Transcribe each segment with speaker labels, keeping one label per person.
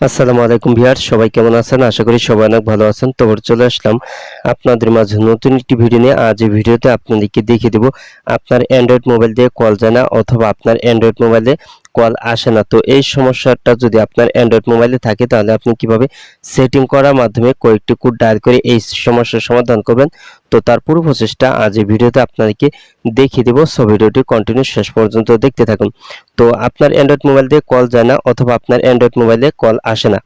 Speaker 1: আসসালামু আলাইকুম ভিউয়ার্স, সবাই কেমন আছেন? আশা করি সবাই অনেক ভালো আছেন। তো চলে আসলাম আপনাদের মাঝে নতুন একটি ভিডিও নিয়ে। আজ এই ভিডিওতে আপনাদেরকে দেখিয়ে দেব আপনার অ্যান্ড্রয়েড মোবাইল দিয়ে কল যায় না অথবা আপনার অ্যান্ড্রয়েড মোবাইলে কল আসে না। তো এই সমস্যাটা যদি আপনার অ্যান্ড্রয়েড মোবাইলে থাকে তাহলে আপনি কিভাবে সেটিং করার মাধ্যমে কয়েকটি কোড ডায়াল করে এই সমস্যার সমাধান করবেন। তো তার পুরো প্রসেসটা আজ এই ভিডিওতে আপনাদেরকে দেখিয়ে দেব। সো ভিডিওটি কন্টিনিউ শেষ পর্যন্ত দেখতে থাকুন। তো আপনার অ্যান্ড্রয়েড মোবাইল দিয়ে কল যায় না অথবা আপনার অ্যান্ড্রয়েড মোবাইলে কল আসে না।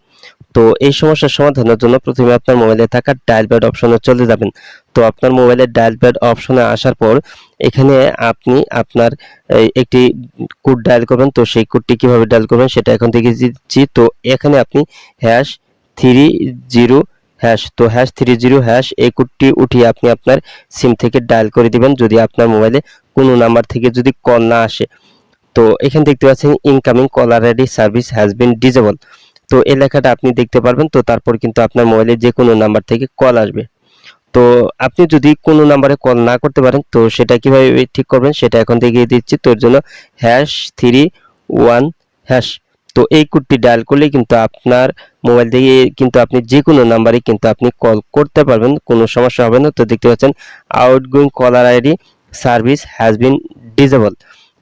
Speaker 1: তো এই সমস্যার সমাধানের জন্য প্রথমে আপনার মোবাইলে থাকা ডায়াল প্যাড অপশনে চলে যাবেন। তো আপনার মোবাইলের ডায়াল প্যাড অপশনে আসার পর এখানে আপনি আপনার একটি কোড ডায়াল করবেন। তো সেই কোডটি কিভাবে ডায়াল করবেন সেটা এখন দেখিয়ে দিচ্ছি। তো এখানে আপনি #30# তো #30# এই কোডটি উঠিয়ে আপনি আপনার সিম থেকে ডায়াল করে দিবেন যদি আপনার মোবাইলে কোনো নাম্বার থেকে যদি কল না আসে। তো এখানে দেখতে পাচ্ছেন incoming caller ID service has been disable. তো এই লেখাটা আপনি দেখতে পারবেন। তো তারপর কিন্তু আপনার মোবাইলে যে কোনো নাম্বার থেকে কল আসবে। তো আপনি যদি কোনো নাম্বারে কল না করতে পারেন তো সেটা কিভাবে ঠিক করবেন সেটা এখন দেখিয়ে দিচ্ছি। তো এর জন্য #31# তো এই কোডটি ডায়াল করলেই কিন্তু আপনার মোবাইল থেকে কিন্তু আপনি যে কোনো নাম্বারে কিন্তু আপনি কল করতে পারবেন, কোনো সমস্যা হবে না। তো দেখতে পাচ্ছেন outgoing caller ID service has been disable.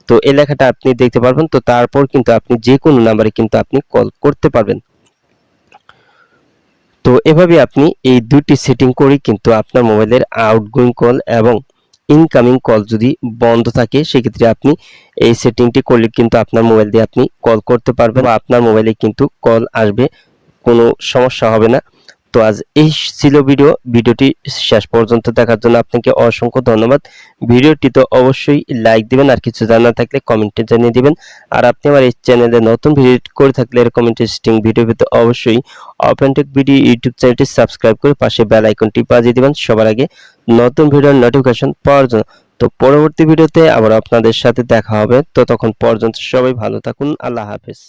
Speaker 1: তো এই লেখাটা আপনি দেখতে পারবেন। তো তারপর কিন্তু আপনি যে কোনো নাম্বারে কিন্তু আপনি কল করতে পারবেন। তো এভাবে আপনি এই দুটি সেটিং করে কিন্তু আপনার মোবাইলের আউটগোয়িং কল এবং ইনকামিং কল যদি বন্ধ থাকে সেক্ষেত্রে আপনি এই সেটিংটি করলে কিন্তু আপনার মোবাইল দিয়ে আপনি কল করতে পারবেন বা আপনার মোবাইলে কিন্তু কল আসবে, কোনো সমস্যা হবে না। তো আজ এই ছিল ভিডিওটি শেষ পর্যন্ত দেখার জন্য আপনাকে অসংখ্য ধন্যবাদ। ভিডিওটি তো অবশ্যই লাইক দিবেন আর কিছু জানার থাকলে কমেন্টে জানিয়ে দিবেন। আর আপনি আমার এই চ্যানেলে নতুন ভিডিও করে থাকলে এরকম ইন্টারেস্টিং ভিডিও পেতে অবশ্যই ওপেন টেক ভিডিও ইউটিউব চ্যানেলটি সাবস্ক্রাইব করে পাশে বেল আইকনটি বাজিয়ে দিবেন সবার আগে নতুন ভিডিওর নোটিফিকেশন পাওয়ার জন্য। তো পরবর্তী ভিডিওতে আবার আপনাদের সাথে দেখা হবে। তো তখন পর্যন্ত সবাই ভালো থাকুন। আল্লাহ হাফেজ।